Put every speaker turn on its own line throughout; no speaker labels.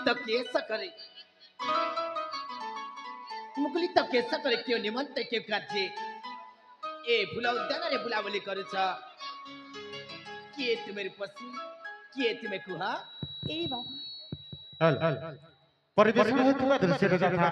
Case करे मुकुलित case करे क्यों निमंत के कार्य ए फुला उद्यान रे बुलाबुली करूछ किए तुमे रूपसी किए तुमे कुहा
ए बाबा
हल परिवेशन होतुवा दृश्य कथा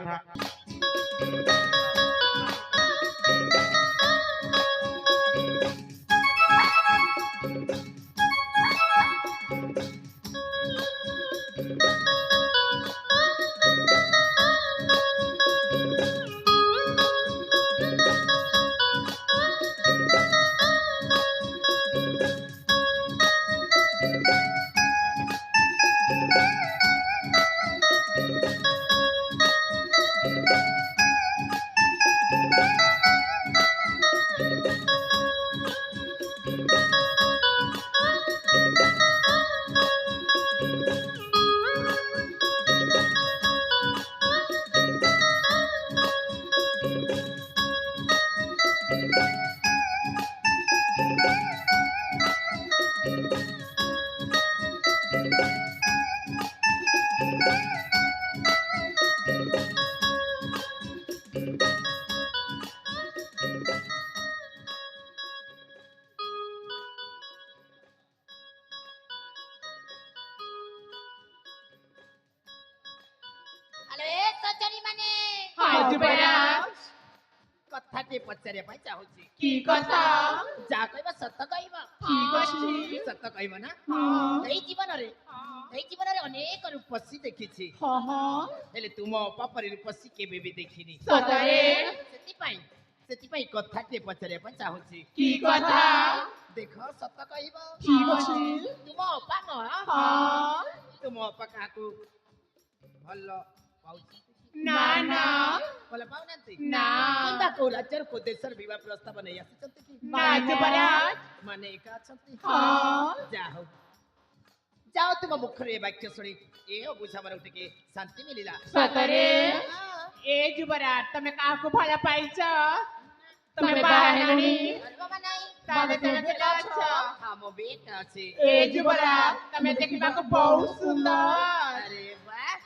कथाटे पचारे पाई चाहूची
की कथा
जा कहबा सत्य कहबा
ठीक अछि
सत्य कहबा ना
हां
एई जीवन रे अनेक रूपसी देखिछि
हां हां
हेले तुम पापरी रूपसी केबे भी देखिनी
सतरे
सेति कथाटे पचारे पाई चाहूची
की कथा
देखो सत्य कहबा
ठीक अछि
तुम अपा न
हां
तुम अपा काकू भल्लो पाउची
ना ना
भल्लो पाउनांती
ना
किंबा को राज्यर को देशर विवाह प्रस्ताव नै आसीचंती की
ना जुबराज
माने एका छंती
हां
जाओ तुम मुखरे वाक्य सुनी ए बुझा मर उठके शांति मिलिला
सतरे ए जुबराज तमे काको भला पाइछ तमे बाहेनी
बाबा नाही
ताले तने लाछ
हां मो बेटा अछि
ए जुबराज तमे देखिबाको बहुत सुंदर
अरे वाह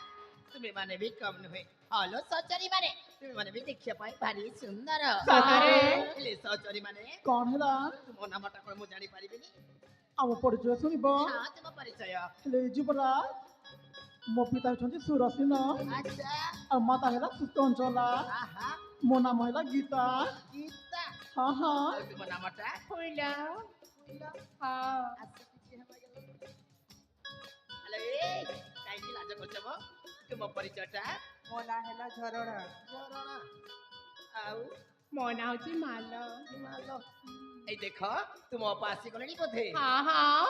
तुमे माने भी कम नहे हेलो सचरी माने तुमे माने भी देखिया पाई भारी सुंदर
सतरे
ले सचरी माने
कोन हला
तुम नामटा कोन मु जानि पारिबेनी
आम परिचय शुणब
हां तुम परिचय
हेले जुबराज मो पिता होती सुरसिन
अच्छा
और माता है सुतंचला
आहा
मो नाम है गीता
गीता
हाँ हाँ
तुम नामटा
होइला हाँ
हेलो ए काई लाज करछब तुम परिचयटा
मो ना हैला झरଣା
झरଣା आउ
मो ना होची मालो
मालो ए देखो तुम पासी गलनी बोधे
हाँ हाँ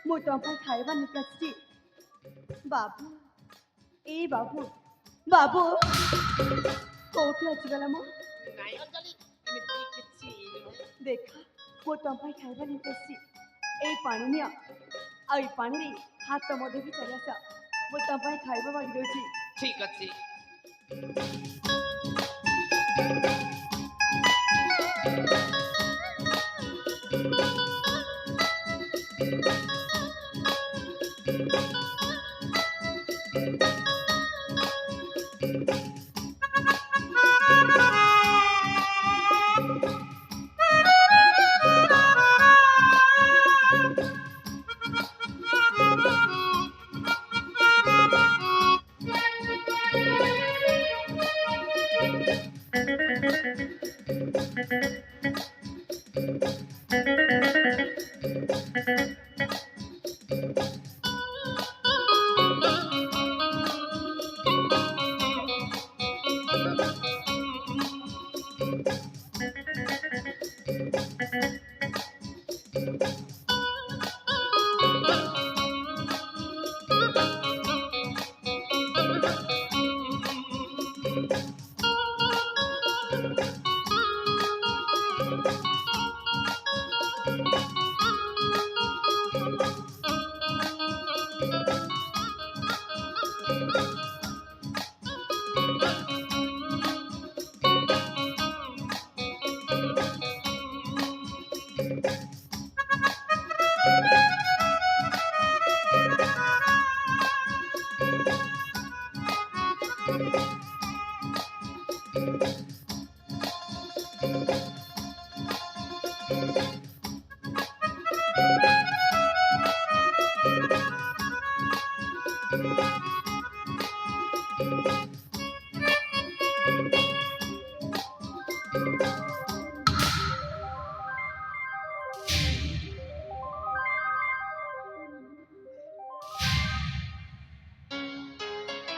मो तुम खाइबा निकासी बाबू ए बाबू बाबू कोठी आसीगला मो
नाइ अंजलि एमिति किछि
देखा मो तुम खाइबा निकासी ए पानी निया आई पानी रे हाथ मधे भी चला सा मो तुम खाइबा बागी दोची
ठीक अछि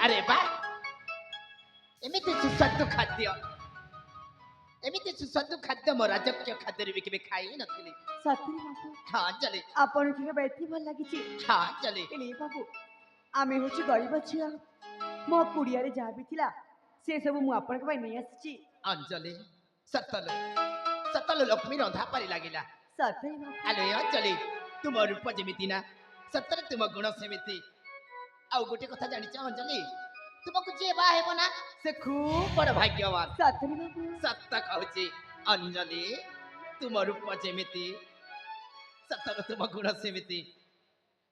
ଆରେ ବା ଏମିତି ସୁସ୍ୱାଦୁ ଖାଦ୍ୟ ଏମିତି ସୁସ୍ୱାଦୁ ଖାଦ୍ୟ ମୋ ରାଜକୀୟ ଖାଦ୍ୟରେ ବି କେବେ ଖାଇ ନଥିଲି।
ସତରେ ବାବୁ
ହଁ ଅଞ୍ଜଳି,
ଆପଣଙ୍କୁ କେବେ ଏତେ ଭଲ ଲାଗିଛି?
ହଁ ଅଞ୍ଜଳି,
ହେଲେ ବାବୁ ଆମେ ହଉଛି ଗରିବ ଝିଅ, ମୋ କୁଡ଼ିଆରେ ଯାହା ବି ଥିଲା ସେ ସବୁ ମୁଁ ଆପଣଙ୍କ ପାଇଁ ନେଇ ଆସିଛି।
ଅଞ୍ଜଳି ସତଲୁ ସତଲୁ ଲକ୍ଷ୍ମୀ ରନ୍ଧା ପାରି ଲାଗିଲା।
ସତରେ ବାବୁ
ଆଲୋ ଏ ଅଞ୍ଜଳି, ତୁମ ରୂପ ଯେମିତି ନା ସତରେ ତୁମ ଗୁଣ ସେମିତି। ଆଉ ଗୋଟେ କଥା ଜାଣିଛ ଅଞ୍ଜଳି, ତୁମକୁ ଯିଏ ବାହା ହେବ ନା ସେ ଖୁବ୍ ବଡ଼ ଭାଗ୍ୟବାନ।
ସତରେ ବାବୁ
ସତ କହୁଛି ଅଞ୍ଜଳି, ତୁମ ରୂପ ଯେମିତି ସତରେ ତୁମ ଗୁଣ ସେମିତି।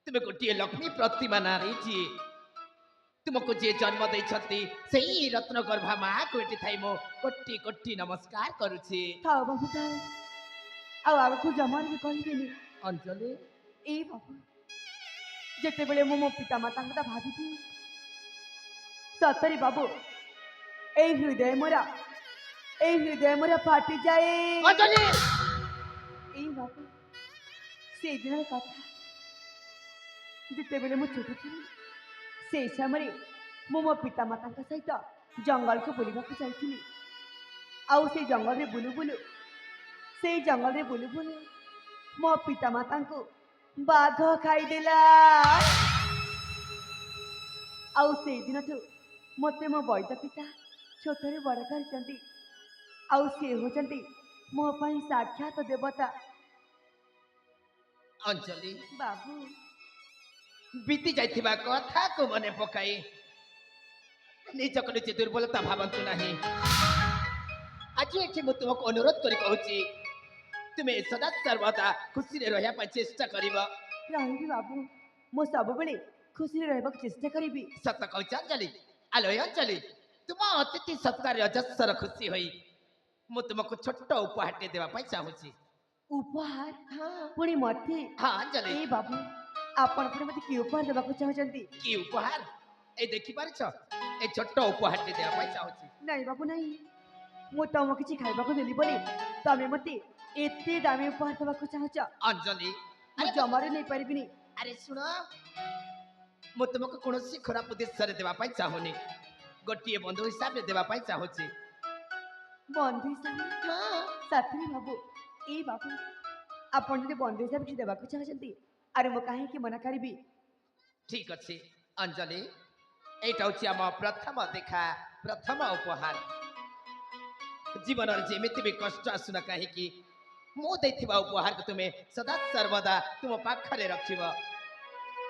ତୁମେ ଗୋଟିଏ ଲକ୍ଷ୍ମୀ ପ୍ରତିମା ନାରୀ ଯିଏ ତୁମକୁ ଯିଏ ଜନ୍ମ ଦେଇଛନ୍ତି ସେଇ ରତ୍ନ ଗର୍ଭା ମାକୁ ଏଠି ଥାଇ ମୁଁ କୋଟି କୋଟି ନମସ୍କାର କରୁଛି।
ଥାଉ ବାବୁ ଥାଉ, ଆଉ ଆଗକୁ ଜମାରୁ ବି କହିବେନି।
ଅଞ୍ଜଳି
ଏଇ ବାବୁ ଯେତେବେଳେ ମୁଁ ମୋ ପିତା ମାତାଙ୍କ କଥା ଭାବିବି ସତରେ ବାବୁ ଏଇ ହୃଦୟ ମୋର ଫାଟିଯାଏ।
ଅଞ୍ଜଳି
ଏଇ ବାବୁ ସେଇଦିନର କଥା, ଯେତେବେଳେ ମୁଁ ଛୋଟ ଥିଲି ସେଇ ସମୟରେ ମୁଁ ମୋ ପିତା ମାତାଙ୍କ ସହିତ ଜଙ୍ଗଲକୁ ବୁଲିବାକୁ ଯାଇଥିଲି। ଆଉ ସେଇ ଜଙ୍ଗଲରେ ବୁଲୁ ବୁଲୁ ମୋ ପିତା ମାତାଙ୍କୁ ବାଘ ଖାଇଦେଲା। ଆଉ ସେଇଦିନଠୁ ମୋତେ ମୋ ବୈଦ ପିତା ଛୋଟରେ ବଡ଼ କରିଛନ୍ତି। ଆଉ ସେ ହେଉଛନ୍ତି ମୋ ପାଇଁ ସାକ୍ଷାତ ଦେବତା।
ଅଞ୍ଜଳି
ବାବୁ
ବିତି ଯାଇଥିବା କଥାକୁ ମନେ ପକାଇ ନିଜକୁ ନିଜେ ଦୁର୍ବଳତା ଭାବନ୍ତୁ ନାହିଁ। ଆଜି ଏଠି ମୁଁ ତୁମକୁ ଅନୁରୋଧ କରି କହୁଛି, ତୁମେ ସଦା ସର୍ବଦା ଖୁସିରେ ରହିବା ପାଇଁ ଚେଷ୍ଟା କରିବ।
ରହିବି ବାବୁ, ମୁଁ ସବୁବେଳେ ଖୁସିରେ ରହିବାକୁ ଚେଷ୍ଟା କରିବି।
ସତ କହୁଛ ଅଞ୍ଜଳି? ଆଲୋ ଏ ଅଞ୍ଜଳି, ତୁମ ଅତିଥି ସତ୍କାରରେ ଅଜସ୍ର ଖୁସି ହୋଇ ମୁଁ ତୁମକୁ ଛୋଟ ଉପହାରଟେ ଦେବା ପାଇଁ ଚାହୁଁଛି।
ଉପହାର? ପୁଣି ମତେ?
ହଁ ଅଞ୍ଜଳି।
ଏଇ ବାବୁ ଆପଣ ପୁଣି ମତେ କି ଉପହାର ଦେବାକୁ ଚାହୁଁଛନ୍ତି?
କି ଉପହାର? ଏ ଦେଖିପାରୁଛ, ଏ ଛୋଟ ଉପହାରଟି ଦେବା ପାଇଁ ଚାହୁଁଛି।
ନାଇଁ ବାବୁ ନାଇଁ, ମୁଁ ତମକୁ କିଛି ଖାଇବାକୁ ଦେଲି ବୋଲି ତମେ ମତେ ଏତେ ଦାମୀ ଉପହାର ଦେବାକୁ ଚାହୁଁଛ?
ଅଞ୍ଜଳି
ମୁଁ ଜମାରୁ ନେଇପାରିବିନି।
ଆରେ ଶୁଣ, ମୁଁ ତୁମକୁ କୌଣସି ଖରାପ ଉଦ୍ଦେଶ୍ୟରେ ଦେବା ପାଇଁ ଚାହୁଁନି, ଗୋଟିଏ ବନ୍ଧୁ ହିସାବରେ ଦେବା ପାଇଁ ଚାହୁଁଛି।
ବନ୍ଧୁ ହିସାବରେ? ସାଥିରେ ବାବୁ। ଏଇ ବାବୁ ଆପଣ ଯଦି ବନ୍ଧୁ ହିସାବରେ କିଛି ଦେବାକୁ ଚାହୁଁଛନ୍ତି, ଆରେ ମୁଁ କାହିଁକି ମନା କରିବି?
ଠିକ ଅଛି ଅଞ୍ଜଳି, ଏଇଟା ହଉଛି ଆମ ପ୍ରଥମ ଦେଖା, ପ୍ରଥମ ଉପହାର। ଜୀବନରେ ଯେମିତି ବି କଷ୍ଟ ଆସୁନା କାହିଁକି, ମୁଁ ଦେଇଥିବା ଉପହାରକୁ ତୁମେ ସଦା ସର୍ବଦା ତୁମ ପାଖରେ ରଖିବ।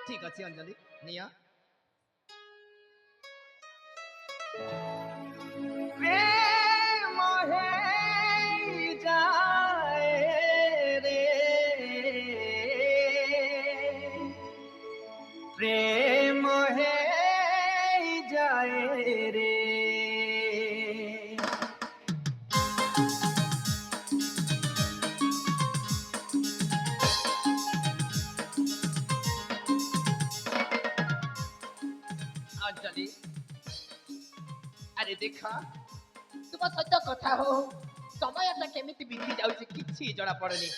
ଠିକ ଅଛି ଅଞ୍ଜଳି, ନିଅ।
ପ୍ରେମ ହେଇଯାଏ ରେ, ପ୍ରେମ ହେଇଯାଏ ରେ।
ଅଞ୍ଜଳି ଆରେ ଦେଖ, ତୁମ ସହିତ କଥା ହଉ ସମୟଟା କେମିତି ବିତି ଯାଉଛି କିଛି ଜଣା ପଡୁନି।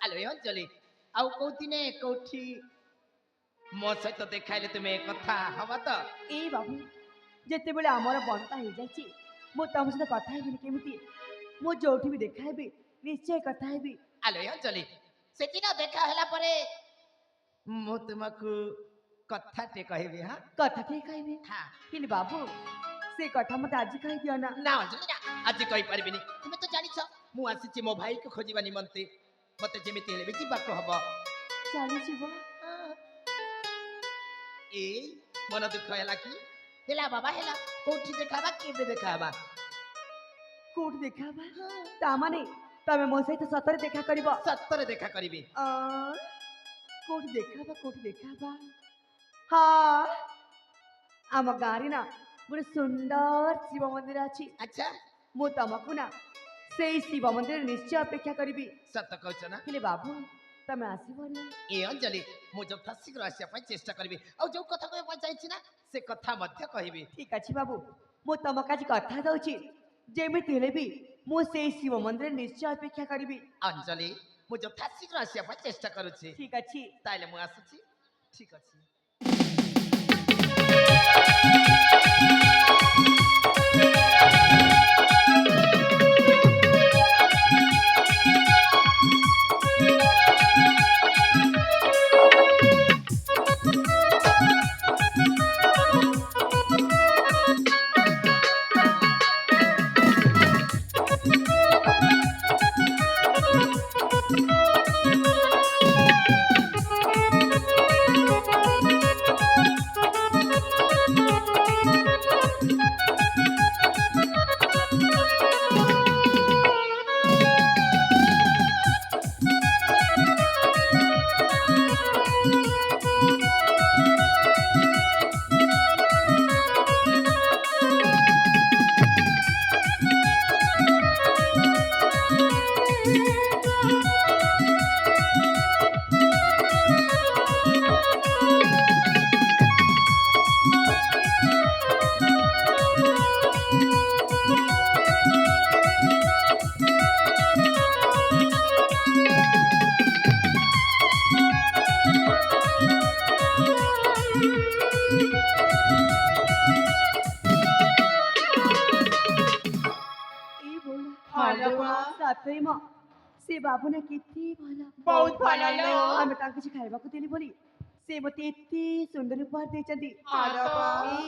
ଆଲୋ ଏ ଅଞ୍ଜଳି, ଆଉ କୋଉଦିନେ କୋଉଠି ମୋ ସହିତ ଦେଖାଇଲେ ତୁମେ କଥା ହବ ତ?
ଏଇ ବାବୁ ଯେତେବେଳେ ଆମର ବନ୍ଧା ହେଇଯାଇଛି, ମୁଁ ତମ ସହିତ କଥା ହେବିନି କେମିତି? ମୁଁ ଯୋଉଠି ବି ଦେଖା ହେବି ନିଶ୍ଚୟ କଥା ହେବି।
ଆଲୋ ଏ ଅଞ୍ଜଳି, ସେଦିନ ଦେଖା ହେଲା ପରେ ମୁଁ ତୁମକୁ କଥାଟେ କହିବି। ହଁ
କଥା ଟିକେ କହିବି?
ହଁ।
କିନ୍ତୁ ବାବୁ ସେ କଥା ମତେ ଆଜି କହିଦିଅ ନା।
ନା ଅଞ୍ଜଳି ନା, ଆଜି କହିପାରିବିନି। ତୁମେ ତ ଜାଣିଛ ମୁଁ ଆସିଛି ମୋ ଭାଇକୁ ଖୋଜିବା ନିମନ୍ତେ ମତେ ଯେମିତି ହେଲେ ବି ଯିବାକୁ ହବ।
ଚାଲିଯିବ।
ଏଇ ମନ ଦୁଃଖ ହେଲା କି? ହେଲା ବାବା ହେଲା। କୋଉଠି ଦେଖାବା କେବେ ଦେଖାବା?
କୋଉଠି ଦେଖା ହବା? ତା ମାନେ ତମେ ମୋ ସହିତ ସତରେ ଦେଖା କରିବ?
ସତରେ ଦେଖା କରିବି।
କୋଉଠି ଦେଖା ହବା? କୋଉଠି ଦେଖା ହବା? ହଁ, ଆମ ଗାଁରେ ନା ଗୋଟେ ସୁନ୍ଦର ଶିବ ମନ୍ଦିର ଅଛି।
ଆଚ୍ଛା
ମୁଁ ତମକୁ ନା ସେଇ ଶିବ ମନ୍ଦିରରେ ନିଶ୍ଚୟ ଅପେକ୍ଷା କରିବି।
ସତ କହୁଛ ନା?
ହେଲେ ବାବୁ ତମେ ଆସିବନି?
ଏ ଅଞ୍ଜଳି ମୁଁ ଯଥା ଶୀଘ୍ର ଆସିବା ପାଇଁ ଚେଷ୍ଟା କରିବି। ଆଉ ଯୋଉ କଥା କହିବା ପାଇଁ ଚାହିଁଛି ନା ସେ କଥା ମଧ୍ୟ କହିବି।
ଠିକ ଅଛି ବାବୁ, ମୁଁ ତମକୁ ଆଜି କଥା ଦଉଛି ଯେମିତି ହେଲେ ବି ମୁଁ ସେଇ ଶିବ ମନ୍ଦିରରେ ନିଶ୍ଚୟ ଅପେକ୍ଷା କରିବି।
ଅଞ୍ଜଳି ମୁଁ ଯଥା ଶୀଘ୍ର ଆସିବା ପାଇଁ ଚେଷ୍ଟା କରୁଛି।
ଠିକ ଅଛି।
ତାହେଲେ ମୁଁ ଆସୁଛି। ଠିକ ଅଛି।
ସତରେ ମ ସେ ବାବୁ ନା କେତେ ଭଲ,
ବହୁତ ଭଲ ଲୋ।
ଆମେ ତାଙ୍କୁ କିଛି ଖାଇବାକୁ ଦେଲି ବୋଲି ସେ ମତେ ଏତେ ସୁନ୍ଦର ଉପହାର ଦେଇଛନ୍ତି।
ହାଲୋ।
ଏ,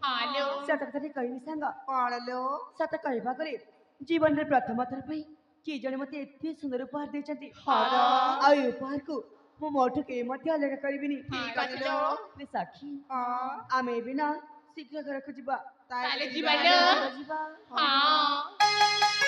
ହାଲୋ।
ସତ କଥାରେ କହିବି ସାଙ୍ଗ,
କଣ ଲୋ?
ସତ କହିବା ପରେ ଜୀବନରେ ପ୍ରଥମ ଥର ପାଇଁ କିଏ ଜଣେ ମତେ ଏତେ ସୁନ୍ଦର ଉପହାର ଦେଇଛନ୍ତି।
ହାଲୋ।
ଆଉ ଏ ଉପହାରକୁ ମୁଁ ମୋଠୁ କେହି ମଧ୍ୟ ଅଲଗା କରିବିନି।
ଠିକ ଅଛି ଲୋ।
ରେ ସାକ୍ଷୀ,
ହଁ
ଆମେ ଏବେ ନା ଶୀଘ୍ର ଘରକୁ ଯିବା।
ତାହେଲେ ଯିବା ଲୋ।
ଯିବା।
ହଁ।